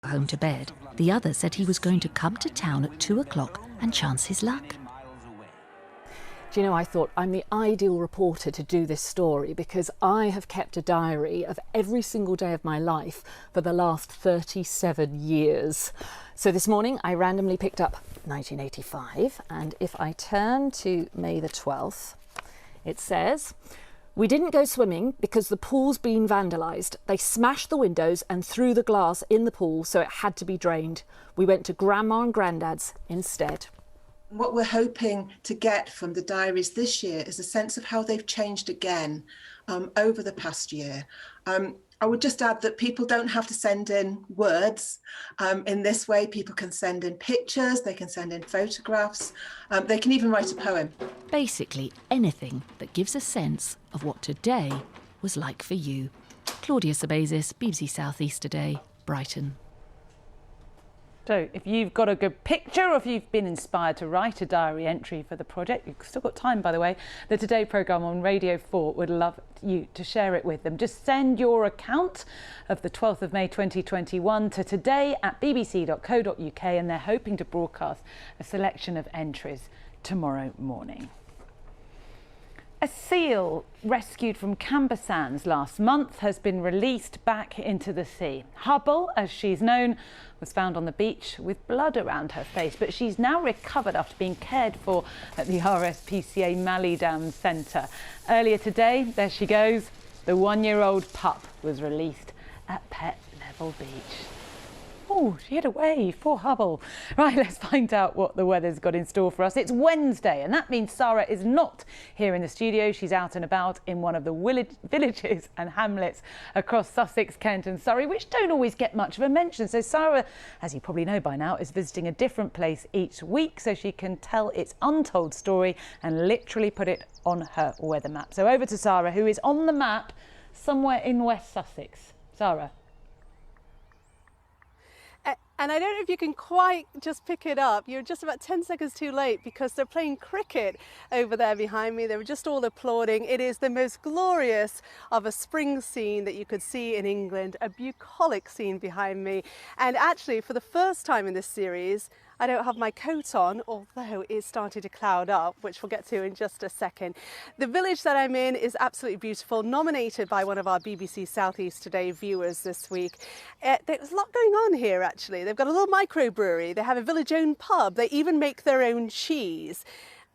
home to bed. The other said he was going to come to town at 2 o'clock and chance his luck. Do you know, I thought I'm the ideal reporter to do this story because I have kept a diary of every single day of my life for the last 37 years. So this morning I randomly picked up 1985, and if I turn to May the 12th, it says, "We didn't go swimming because the pool's been vandalised. They smashed the windows and threw the glass in the pool, so it had to be drained. We went to Grandma and Grandad's instead." What we're hoping to get from the diaries this year is a sense of how they've changed again over the past year. I would just add that people don't have to send in words. In this way, people can send in pictures, they can send in photographs, they can even write a poem. Basically anything that gives a sense of what today was like for you. Claudia Sabezis, BBC South East Today, Brighton. So if you've got a good picture or if you've been inspired to write a diary entry for the project, you've still got time, by the way, the Today programme on Radio 4 would love you to share it with them. Just send your account of the 12th of May 2021 to today@bbc.co.uk, and they're hoping to broadcast a selection of entries tomorrow morning. A seal rescued from Camber Sands last month has been released back into the sea. Hubble, as she's known, was found on the beach with blood around her face, but she's now recovered after being cared for at the RSPCA Mallee Dam Centre. Earlier today, there she goes, the one-year-old pup was released at Pet Level Beach. Oh, she hid away, poor Hubble. Right, let's find out what the weather's got in store for us. It's Wednesday, and that means Sara is not here in the studio. She's out and about in one of the villages and hamlets across Sussex, Kent and Surrey, which don't always get much of a mention. So Sara, as you probably know by now, is visiting a different place each week so she can tell its untold story and literally put it on her weather map. So over to Sara, who is on the map somewhere in West Sussex. Sara. And I don't know if you can quite just pick it up. You're just about 10 seconds too late because they're playing cricket over there behind me. They were just all applauding. It is the most glorious of a spring scene that you could see in England, a bucolic scene behind me. And actually, for the first time in this series, I don't have my coat on, although it's starting to cloud up, which we'll get to in just a second. The village that I'm in is absolutely beautiful, nominated by one of our BBC South East Today viewers this week. There's a lot going on here, actually. They've got a little microbrewery, they have a village-owned pub, they even make their own cheese.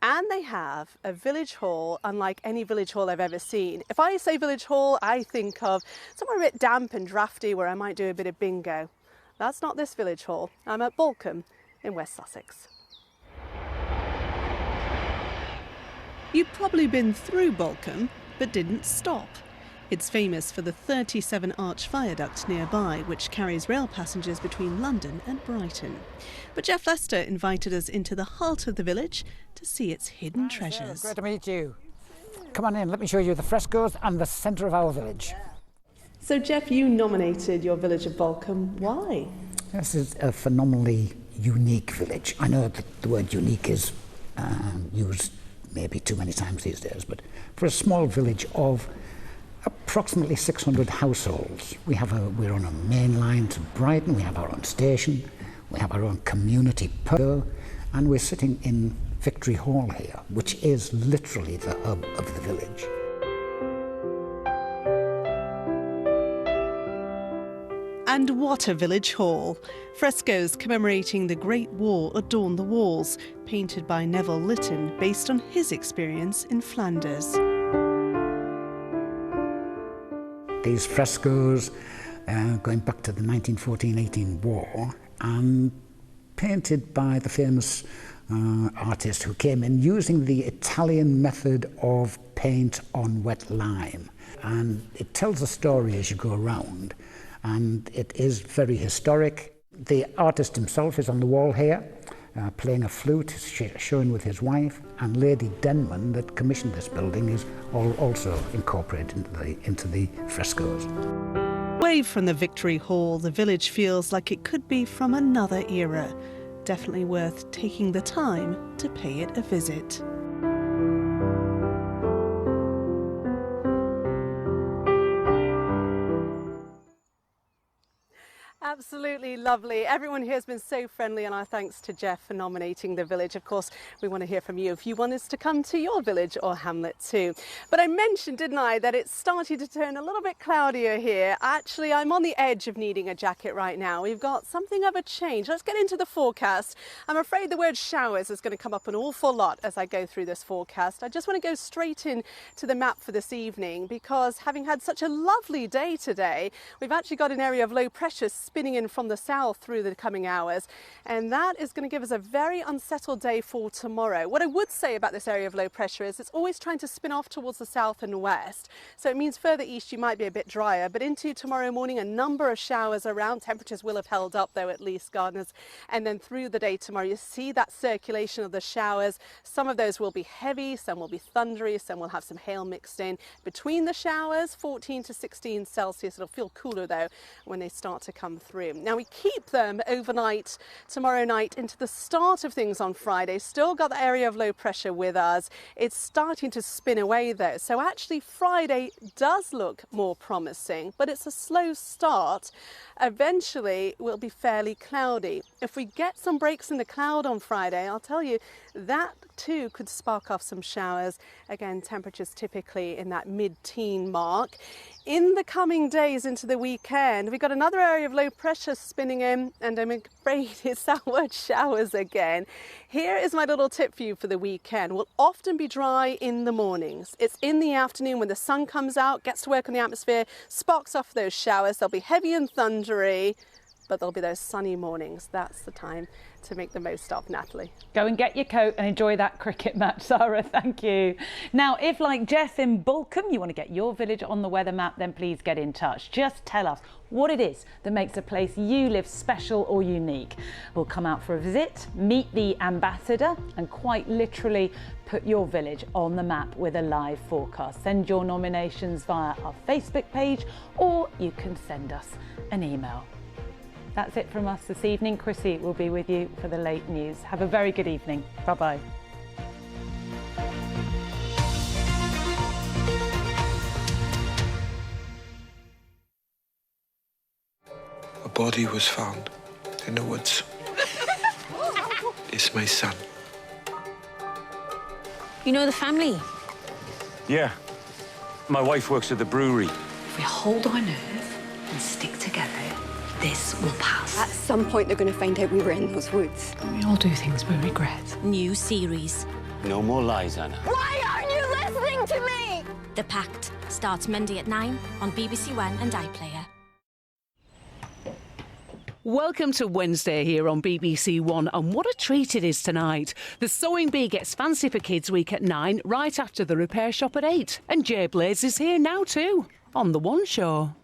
And they have a village hall unlike any village hall I've ever seen. If I say village hall, I think of somewhere a bit damp and drafty where I might do a bit of bingo. That's not this village hall. I'm at Balcombe in West Sussex. You've probably been through Balcombe, but didn't stop. It's famous for the 37-arch viaduct nearby, which carries rail passengers between London and Brighton. But Jeff Lester invited us into the heart of the village to see its hidden treasures. Great to meet you. Come on in, let me show you the frescoes and the centre of our village. So Jeff, you nominated your village of Balcombe. Why? This is a phenomenally unique village. I know that the word unique is used maybe too many times these days, but for a small village of approximately 600 households, we're on a main line to Brighton, we have our own station, we have our own community pub, and we're sitting in Victory Hall here, which is literally the hub of the village. And what a village hall! Frescoes commemorating the Great War adorn the walls, painted by Neville Lytton based on his experience in Flanders. These frescoes going back to the 1914-18 war and painted by the famous artist who came in using the Italian method of paint on wet lime. And it tells a story as you go around. And it is very historic. The artist himself is on the wall here, playing a flute, showing with his wife, and Lady Denman, that commissioned this building, is also incorporated into the frescoes. Wave from the Victory Hall, the village feels like it could be from another era. Definitely worth taking the time to pay it a visit. Absolutely lovely. Everyone here has been so friendly, and our thanks to Jeff for nominating the village. Of course, we want to hear from you if you want us to come to your village or hamlet too. But I mentioned, didn't I, that it's starting to turn a little bit cloudier here. Actually, I'm on the edge of needing a jacket right now. We've got something of a change. Let's get into the forecast. I'm afraid the word showers is going to come up an awful lot as I go through this forecast. I just want to go straight in to the map for this evening, because having had such a lovely day today, we've actually got an area of low pressure spinning in from the south through the coming hours, and that is going to give us a very unsettled day for tomorrow. What I would say about this area of low pressure is it's always trying to spin off towards the south and west, so it means further east you might be a bit drier, but into tomorrow morning a number of showers around. Temperatures will have held up though, at least, gardeners, and then through the day tomorrow you see that circulation of the showers. Some of those will be heavy, some will be thundery, some will have some hail mixed in. Between the showers, 14 to 16 Celsius. It'll feel cooler though when they start to come through. Now we keep them overnight, tomorrow night into the start of things on Friday. Still got the area of low pressure with us. It's starting to spin away though. So actually Friday does look more promising, but it's a slow start. Eventually will be fairly cloudy. If we get some breaks in the cloud on Friday, I'll tell you, that too could spark off some showers. Again, temperatures typically in that mid-teen mark. In the coming days into the weekend, we've got another area of low pressure spinning in, and I'm afraid it's that word showers again. Here is my little tip for you for the weekend. We'll often be dry in the mornings. It's in the afternoon when the sun comes out, gets to work on the atmosphere, sparks off those showers. They'll be heavy and thundery, but there'll be those sunny mornings. That's the time to make the most of, Natalie. Go and get your coat and enjoy that cricket match, Sara. Thank you. Now, if like Jeff in Balcombe, you want to get your village on the weather map, then please get in touch. Just tell us what it is that makes a place you live special or unique. We'll come out for a visit, meet the ambassador, and quite literally put your village on the map with a live forecast. Send your nominations via our Facebook page, or you can send us an email. That's it from us this evening. Chrissy will be with you for the late news. Have a very good evening. Bye-bye. A body was found in the woods. It's my son. You know the family? Yeah. My wife works at the brewery. If we hold our nerve and stick together, this will pass. At some point, they're going to find out we were in those woods. We all do things we regret. New series. No more lies, Anna. Why aren't you listening to me? The Pact starts Monday at 9 on BBC One and iPlayer. Welcome to Wednesday here on BBC One, and what a treat it is tonight. The Sewing Bee gets fancy for Kids Week at 9, right after the repair shop at 8. And Jay Blaze is here now too, on The One Show.